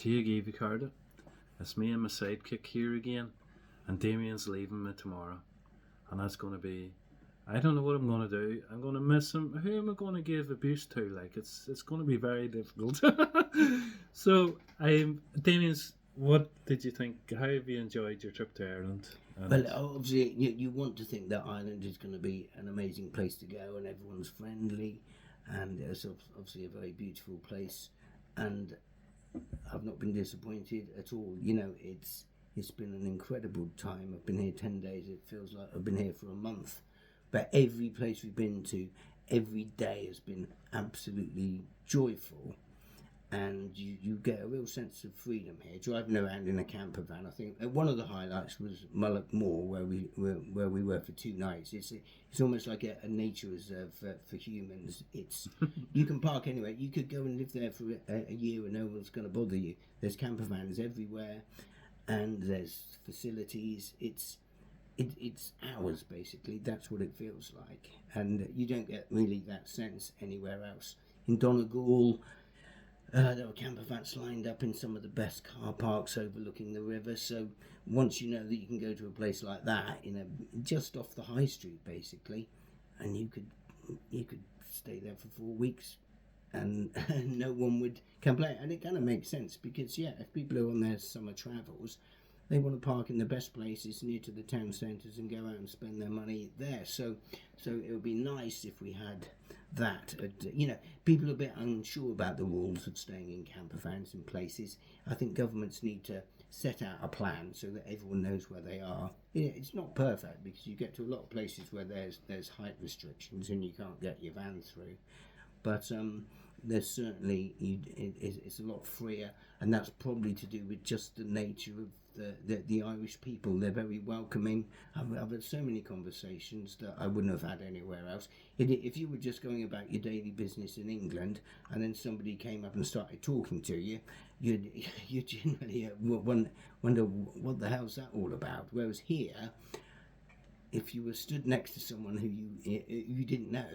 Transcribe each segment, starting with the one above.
Hugh Carter. It's me and my sidekick here again, and Damien's leaving me tomorrow, and that's going to be. I don't know what I'm going to do. I'm going to miss him. Who am I going to give abuse to? Like it's going to be very difficult. So Damien's. What did you think? How have you enjoyed your trip to Ireland? Well, obviously, you want to think that Ireland is going to be an amazing place to go, and everyone's friendly, and it's obviously a very beautiful place. And I've not been disappointed at all. It's been an incredible time. I've been here 10 days. It feels like I've been here for a month. But every place we've been to, every day has been absolutely joyful. And you get a real sense of freedom here. Driving around in a camper van, I think one of the highlights was Mullock Moor, where we were for 2 nights. It's almost like a nature reserve for humans. You can park anywhere. You could go and live there for a year and no one's going to bother you. There's camper vans everywhere, and there's facilities. It's ours basically. That's what it feels like, and you don't get really that sense anywhere else. In Donegal. There were camper vans lined up in some of the best car parks overlooking the river. So once you know that you can go to a place like that, just off the high street basically, and you could stay there for 4 weeks, and no one would complain. And it kind of makes sense because if people are on their summer travels, they want to park in the best places near to the town centres and go out and spend their money there. So it would be nice if we had that. People are a bit unsure about the rules of staying in camper vans in places. I think governments need to set out a plan so that everyone knows where they are. It's not perfect because you get to a lot of places where there's height restrictions and you can't get your van through. But there's certainly it's a lot freer, and that's probably to do with just the nature of the Irish people. They're very welcoming. I've had so many conversations that I wouldn't have had anywhere else. If you were just going about your daily business in England and then somebody came up and started talking to you, you'd generally wonder what the hell's that all about. Whereas here, if you were stood next to someone who you didn't know,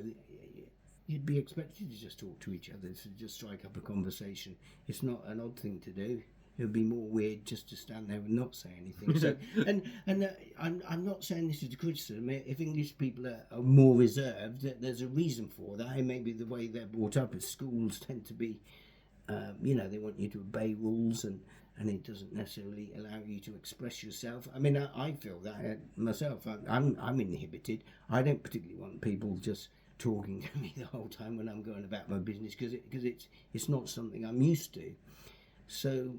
you'd be expected to just talk to each other, to just strike up a conversation. It's not an odd thing to do. It would be more weird just to stand there and not say anything. So, I'm not saying this is a criticism. If English people are more reserved, there's a reason for that. It may be the way they're brought up. As schools tend to be, they want you to obey rules, and it doesn't necessarily allow you to express yourself. I mean, I feel that myself. I'm inhibited. I don't particularly want people just talking to me the whole time when I'm going about my business because it's not something I'm used to. So.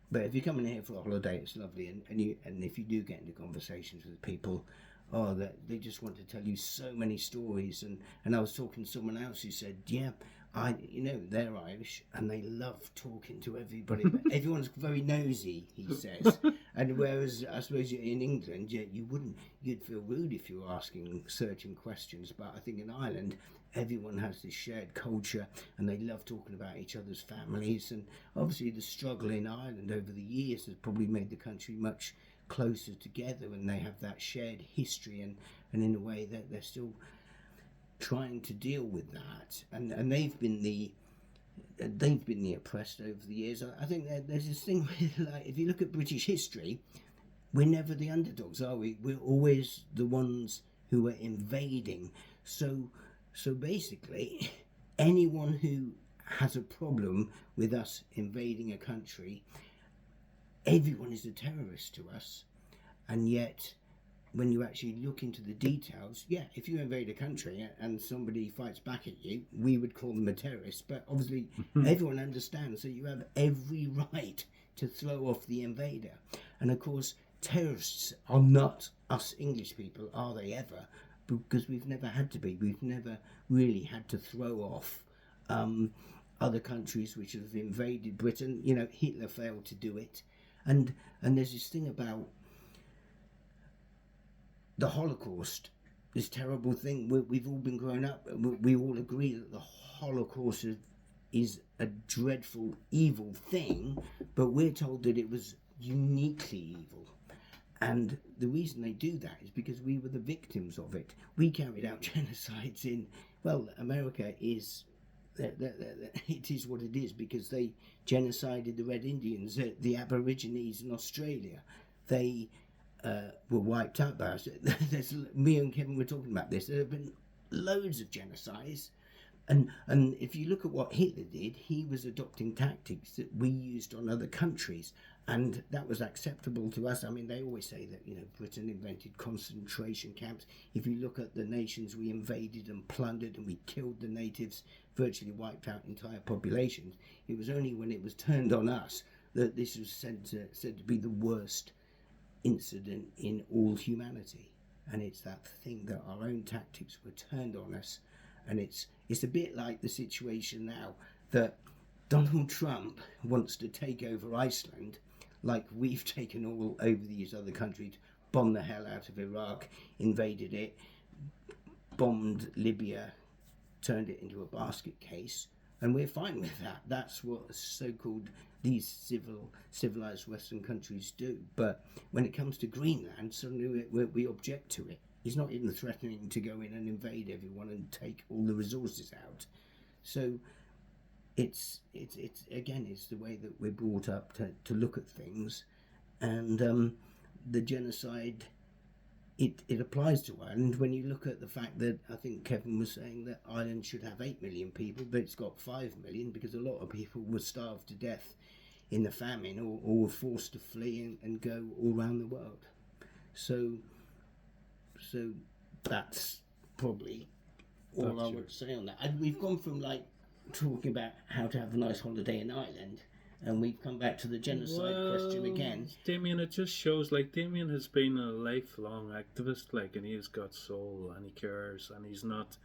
But if you're coming here for a holiday, it's lovely, and if you do get into conversations with people, they just want to tell you so many stories. And I was talking to someone else who said, they're Irish and they love talking to everybody. But everyone's very nosy, he says. And whereas I suppose in England, you'd feel rude if you were asking certain questions. But I think in Ireland, everyone has this shared culture and they love talking about each other's families. And obviously the struggle in Ireland over the years has probably made the country much closer together, and they have that shared history, and in a way that they're still trying to deal with that, and they've been the oppressed over the years. I think there's this thing where, like, if you look at British history, we're never the underdogs, are we? We're always the ones who are invading. So basically, anyone who has a problem with us invading a country, everyone is a terrorist to us. And yet, when you actually look into the details, if you invade a country and somebody fights back at you, we would call them a terrorist. But obviously, everyone understands that you have every right to throw off the invader. And of course, terrorists are not us English people, are they ever? Because we've never had to be. We've never really had to throw off other countries which have invaded Britain. Hitler failed to do it. And there's this thing about the Holocaust, this terrible thing. We've all been growing up. We all agree that the Holocaust is a dreadful, evil thing, but we're told that it was uniquely evil. And the reason they do that is because we were the victims of it. We carried out genocides America is it is what it is, because they genocided the Red Indians, the Aborigines in Australia. They were wiped out by us. Me and Kevin were talking about this. There have been loads of genocides. And if you look at what Hitler did, he was adopting tactics that we used on other countries, and that was acceptable to us. I mean, they always say that, Britain invented concentration camps. If you look at the nations we invaded and plundered, and we killed the natives, virtually wiped out entire populations, it was only when it was turned on us that this was said to be the worst incident in all humanity. And it's that thing that our own tactics were turned on us. And it's a bit like the situation now that Donald Trump wants to take over Iceland, like we've taken all over these other countries, bombed the hell out of Iraq, invaded it, bombed Libya, turned it into a basket case, and we're fine with that. That's what so-called these civilized Western countries do. But when it comes to Greenland, suddenly we object to it. He's not even threatening to go in and invade everyone and take all the resources out. So it's the way that we're brought up to look at things, and the genocide, it applies to Ireland. When you look at the fact that, I think Kevin was saying that Ireland should have 8 million people, but it's got 5 million, because a lot of people were starved to death in the famine, or were forced to flee and go all around the world. So that's probably all I would say on that. And we've gone from talking about how to have a nice holiday in Ireland, and we've come back to the genocide question again. Damien, it just shows Damien has been a lifelong activist, and he's got soul, and he cares, and he's not,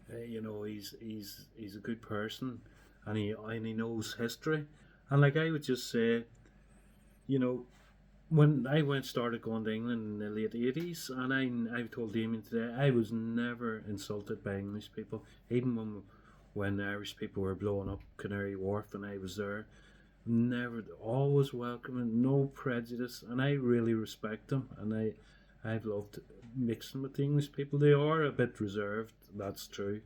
he's a good person, and he knows history, and I would just say, when I started going to England in the late 80s, and I told Damien today, I was never insulted by English people, even when Irish people were blowing up Canary Wharf and I was there. Never, always welcoming, no prejudice, and I really respect them, and I've loved mixing with the English people. They are a bit reserved, that's true.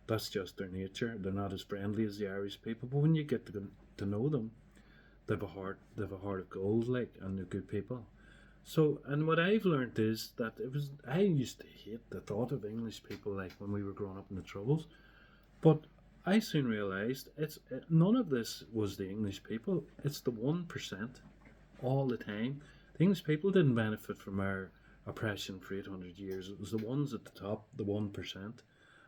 That's just their nature. They're not as friendly as the Irish people, but when you get to know them, they have a heart of gold, and they're good people. So, and what I've learned is that I used to hate the thought of English people, when we were growing up in the Troubles, but I soon realised none of this was the English people. It's the 1% all the time. The English people didn't benefit from our oppression for 800 years. It was the ones at the top, the 1%.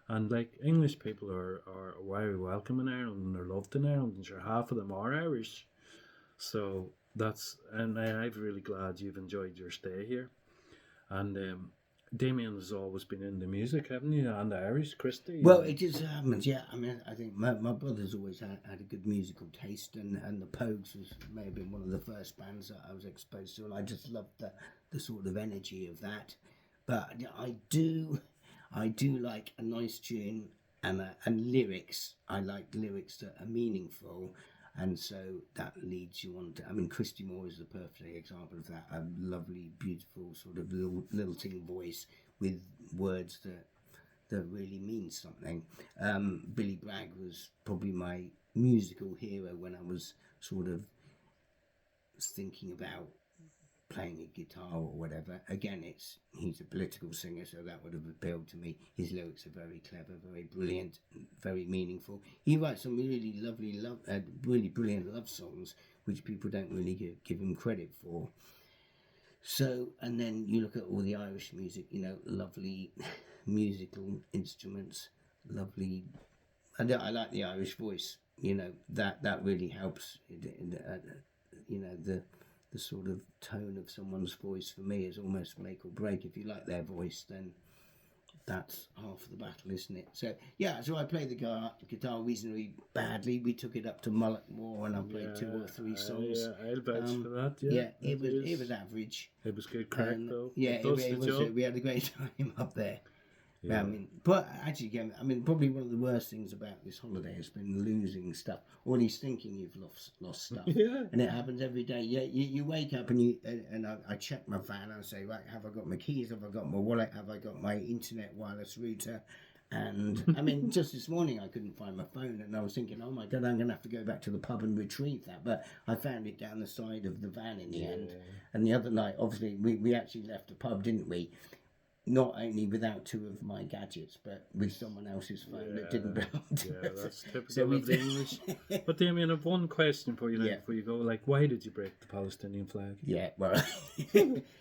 And English people are very welcome in Ireland, and they're loved in Ireland, and sure, half of them are Irish. So I'm really glad you've enjoyed your stay here. And Damien has always been into music, haven't you? And Irish, Christy? Well, it just happens, yeah. I mean, I think my brother's always had a good musical taste, and the Pogues may have been one of the first bands that I was exposed to, and I just loved the sort of energy of that. But I do like a nice tune and lyrics. I like lyrics that are meaningful, and so that leads you on to, I mean, Christy Moore is the perfect example of that. A lovely, beautiful, sort of lilting voice with words that really mean something. Billy Bragg was probably my musical hero when I was sort of thinking about playing a guitar or whatever. Again, he's a political singer, so that would have appealed to me. His lyrics are very clever, very brilliant, very meaningful. He writes some really lovely really brilliant love songs, which people don't really give him credit for. So, and then you look at all the Irish music, lovely musical instruments, lovely, and I like the Irish voice. That really helps. The sort of tone of someone's voice for me is almost make or break. If you like their voice, then that's half of the battle, isn't it? So yeah, so I played the guitar reasonably badly. We took it up to Mulletmore and I played 2 or 3 songs. Yeah, I'll vouch for that. Yeah, it was average. It was good crack though. Yeah, it was. We had a great time up there. Yeah. But actually, again, probably one of the worst things about this holiday has been losing stuff, or at least thinking you've lost stuff. Yeah. And it happens every day. Yeah, you wake up and I check my van and I say, right, have I got my keys? Have I got my wallet? Have I got my internet wireless router? And I mean, just this morning I couldn't find my phone, and I was thinking, oh my God, I'm going to have to go back to the pub and retrieve that. But I found it down the side of the van in the end. And the other night, obviously, we actually left the pub, didn't we? Not only without two of my gadgets, but with someone else's phone that didn't belong to Yeah, us. that's typical So of the English. But Damien, I've one question for you now Yeah. before you go. Like, why did you break the Palestinian flag? Yeah, well,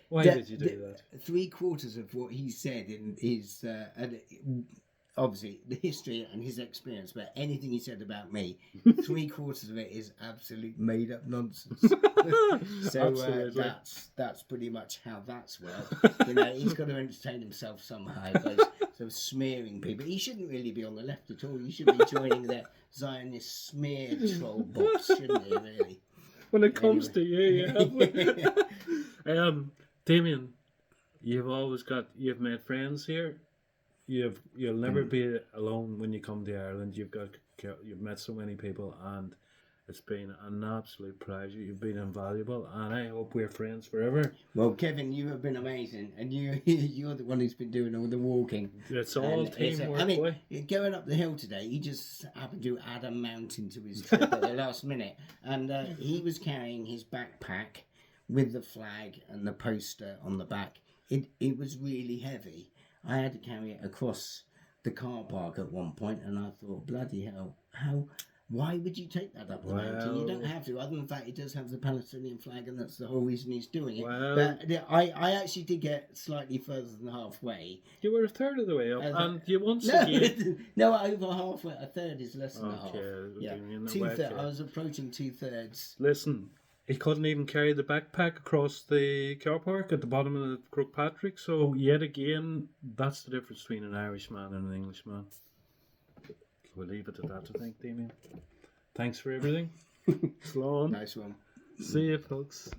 Why did you do that? 3/4 of what he said in his, obviously, the history and his experience, but anything he said about me, 3/4 of it is absolute made up nonsense. So Absolutely. that's pretty much how that's worked. You know, he's got to entertain himself somehow by sort of smearing people. He shouldn't really be on the left at all. You should be joining the Zionist smear troll box, shouldn't you? Really. When it comes to you, yeah. Damien, you've made friends here. You'll never be alone when you come to Ireland. You've met so many people, and it's been an absolute pleasure. You've been invaluable, and I hope we're friends forever. Well, Kevin, you have been amazing, and you're the one who's been doing all the walking. It's all And teamwork, I mean, boy. going up the hill today, he just happened to add a mountain to his trip at the last minute, and he was carrying his backpack with the flag and the poster on the back. It was really heavy. I had to carry it across the car park at one point, and I thought, bloody hell, why would you take that up the mountain? You don't have to, other than the fact it does have the Palestinian flag, and that's the whole reason he's doing it. Well, But I actually did get slightly further than halfway. you were a third of the way up, and you once No, again. no, over halfway. A third is less than a half. Okay, Yeah, Damien, I was approaching 2/3. Listen, he couldn't even carry the backpack across the car park at the bottom of the Croagh-Patrick. So yet again, that's the difference between an Irishman and an Englishman. We'll leave it at that, I think, Damien. Thanks for everything. Slán. Nice one. See you, folks.